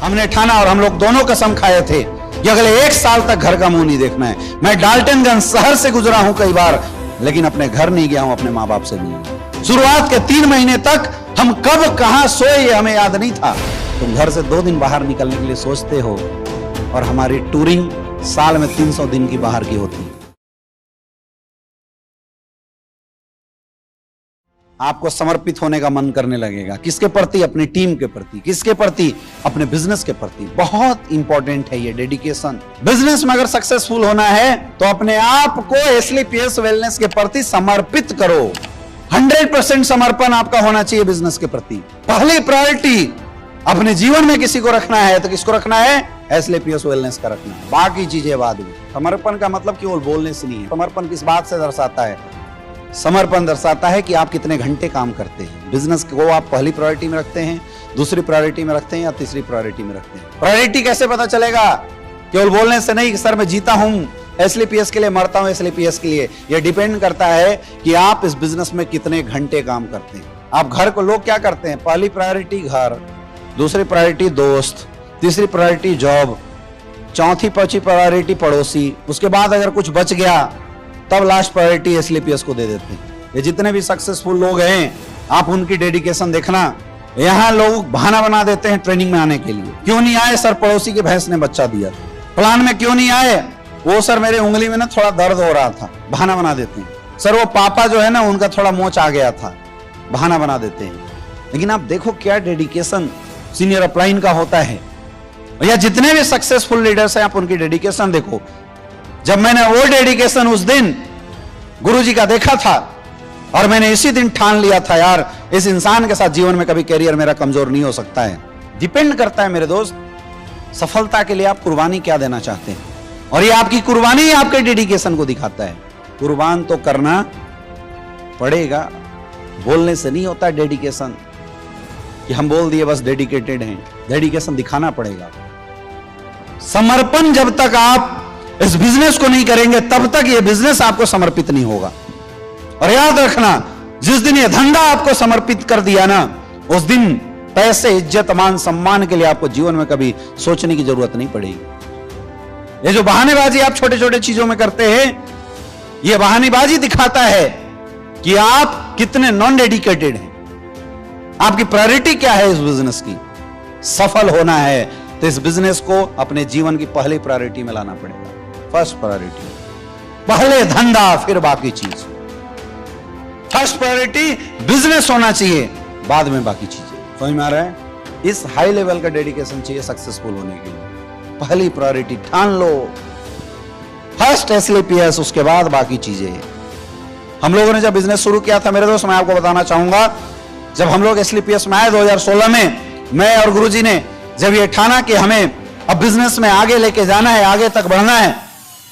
हमने ठाना और हम लोग दोनों कसम खाए थे कि अगले 1 साल तक घर का मुंह नहीं देखना है। मैं डाल्टनगंज शहर से गुजरा हूं कई बार, लेकिन अपने घर नहीं गया हूं अपने माँ बाप से मिलने। शुरुआत के 3 महीने तक हम कब कहां सोए ये हमें याद नहीं था। तुम घर से 2 दिन बाहर निकलने के लिए सोचते हो और हमारी टूरिंग साल में 300 दिन की बाहर की होती है। आपको समर्पित होने का मन करने लगेगा। किसके प्रति? अपनी टीम के प्रति। किसके प्रति? अपने बिजनेस के प्रति। बहुत इंपॉर्टेंट है ये डेडिकेशन। बिजनेस में अगर सक्सेसफुल होना है तो अपने आप को एसलीपीएस वेलनेस के प्रति समर्पित करो। 100% समर्पण आपका होना चाहिए बिजनेस के प्रति। पहली प्रायोरिटी अपने जीवन में किसी को रखना है तो किसको रखना है? एसलीपीएस वेलनेस का रखना है, बाकी चीजें बाद में। समर्पण का मतलब केवल बोलने से नहीं है। समर्पण किस बात से दर्शाता है? समर्पण दर्शाता है कि आप कितने घंटे काम करते हैं। बिजनेस को आप पहली प्रायोरिटी में रखते हैं, दूसरी प्रायोरिटी में रखते हैं या तीसरी प्रायोरिटी में रखते हैं। प्रायोरिटी कैसे पता चलेगा? केवल बोलने से नहीं कि सर मैं जीता हूं एसलीपीएस के लिए, मरता हूं एसलीपीएस के लिए। यह डिपेंड करता है कि आप इस बिजनेस में कितने घंटे काम करते हैं। आप घर को लोग क्या करते हैं? पहली प्रायोरिटी घर, दूसरी प्रायोरिटी दोस्त, तीसरी प्रायोरिटी जॉब, चौथी पांचवी प्रायोरिटी पड़ोसी, उसके बाद अगर कुछ बच गया तब लास्ट प्रायोरिटी एसलीपीएस को दे देते हैं। ये जितने भी सक्सेसफुल लोग हैं आप उनकी डेडिकेशन देखना। यहाँ लोग बहाना बना देते हैं ट्रेनिंग में आने के लिए। क्यों नहीं आए? सर पड़ोसी की भैंस ने बच्चा दिया। प्लान में क्यों नहीं आए? वो सर मेरे उंगली में ना थोड़ा दर्द हो रहा था। बहाना बना देते हैं। सर वो पापा जो है ना उनका थोड़ा मोच आ गया था। बहाना बना देते हैं। लेकिन आप देखो क्या डेडिकेशन सीनियर अपलाइन का होता है। या जितने भी सक्सेसफुल लीडर्स हैं आप उनकी डेडिकेशन देखो। जब मैंने वो डेडिकेशन उस दिन गुरुजी का देखा था और मैंने इसी दिन ठान लिया था यार इस इंसान के साथ जीवन में कभी कैरियर मेरा कमजोर नहीं हो सकता है। डिपेंड करता है मेरे दोस्त, सफलता के लिए आप कुर्बानी क्या देना चाहते हैं और ये आपकी कुर्बानी ही आपके डेडिकेशन को दिखाता है। कुर्बान तो करना पड़ेगा, बोलने से नहीं होता डेडिकेशन कि हम बोल दिए बस डेडिकेटेड हैं। डेडिकेशन दिखाना पड़ेगा। समर्पण जब तक आप इस बिजनेस को नहीं करेंगे तब तक ये बिजनेस आपको समर्पित नहीं होगा। और याद रखना, जिस दिन ये धंधा आपको समर्पित कर दिया ना उस दिन पैसे, इज्जत, मान, सम्मान के लिए आपको जीवन में कभी सोचने की जरूरत नहीं पड़ेगी। ये जो बहानेबाजी आप छोटे छोटे चीजों में करते हैं, ये बहानेबाजी दिखाता है कि आप कितने नॉन डेडिकेटेड हैं। आपकी प्रायोरिटी क्या है इस बिजनेस की? सफल होना है तो इस बिजनेस को अपने जीवन की पहली प्रायोरिटी में लाना पड़ेगा। फर्स्ट प्रायोरिटी, पहले धंधा फिर बाकी चीज। फर्स्ट प्रायोरिटी बिजनेस होना चाहिए, बाद में बाकी चीजें। समझ में आ रहा है? इस हाई लेवल का डेडिकेशन चाहिए सक्सेसफुल होने के लिए। पहली प्रायोरिटी ठान लो, फर्स्ट एसलीपीएस, उसके बाद बाकी चीजें। हम लोगों ने जब बिजनेस शुरू किया था मेरे दोस्त, मैं आपको बताना चाहूंगा, जब हम लोग एसलीपीएस में आए 2016 में, मैं और गुरुजी ने जब ये ठाना कि हमें अब बिजनेस में आगे लेके जाना है, आगे तक बढ़ना है,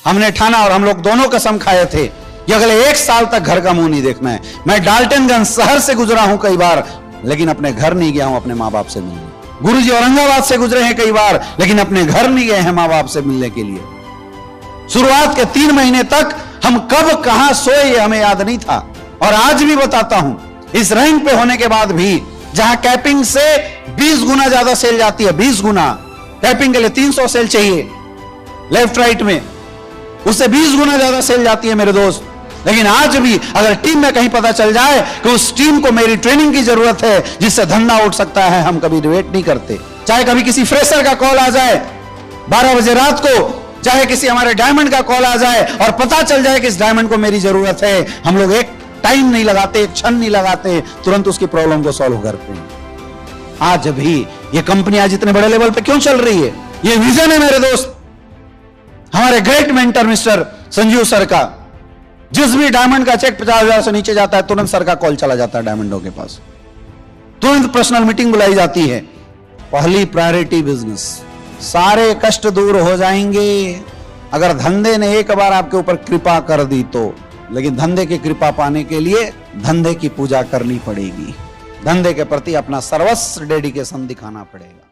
हमने ठाना और हम लोग दोनों कसम खाए थे कि अगले 1 साल तक घर का मुंह नहीं देखना है। मैं डाल्टनगंज शहर से गुजरा हूं कई बार, लेकिन अपने घर नहीं गया हूं अपने माँ बाप से मिलने। गुरुजी औरंगाबाद से गुजरे हैं कई बार, लेकिन अपने घर नहीं गए हैं माँ बाप से मिलने के लिए। शुरुआत के 3 महीने तक हम कब कहां सोए ये हमें याद नहीं था। और आज भी बताता हूं, इस रैंक पे होने के बाद भी जहां कैपिंग से 20 गुना ज्यादा सेल जाती है, 20 गुना कैपिंग के लिए 300 सेल चाहिए लेफ्ट राइट में, उससे 20 गुना ज्यादा सेल जाती है मेरे दोस्त। लेकिन आज भी अगर टीम में कहीं पता चल जाए कि उस टीम को मेरी ट्रेनिंग की जरूरत है जिससे धंधा उठ सकता है, हम कभी वेट नहीं करते। चाहे कभी किसी फ्रेशर का कॉल आ जाए 12 बजे रात को, चाहे किसी हमारे डायमंड का कॉल आ जाए और पता चल जाए कि इस डायमंड को मेरी जरूरत है, हम लोग एक टाइम नहीं लगाते, एक क्षण नहीं लगाते, तुरंत उसकी प्रॉब्लम को सॉल्व करते हैं। आज भी ये कंपनी आज इतने बड़े लेवल पे क्यों चल रही है? ये विजन है मेरे दोस्त, हमारे great mentor mister Sanjeev sir का। जिस भी डायमंड का चेक 50,000 से नीचे जाता है तुरंत सर का कॉल चला जाता है डायमंडों के पास, तुरंत पर्सनल मीटिंग बुलाई जाती है। पहली प्रायोरिटी बिजनेस। सारे कष्ट दूर हो जाएंगे अगर धंधे ने एक बार आपके ऊपर कृपा कर दी तो। लेकिन धंधे की कृपा पाने के लिए धंधे की पूजा करनी पड़ेगी। धंधे के प्रति अपना सर्वस्व डेडिकेशन दिखाना पड़ेगा।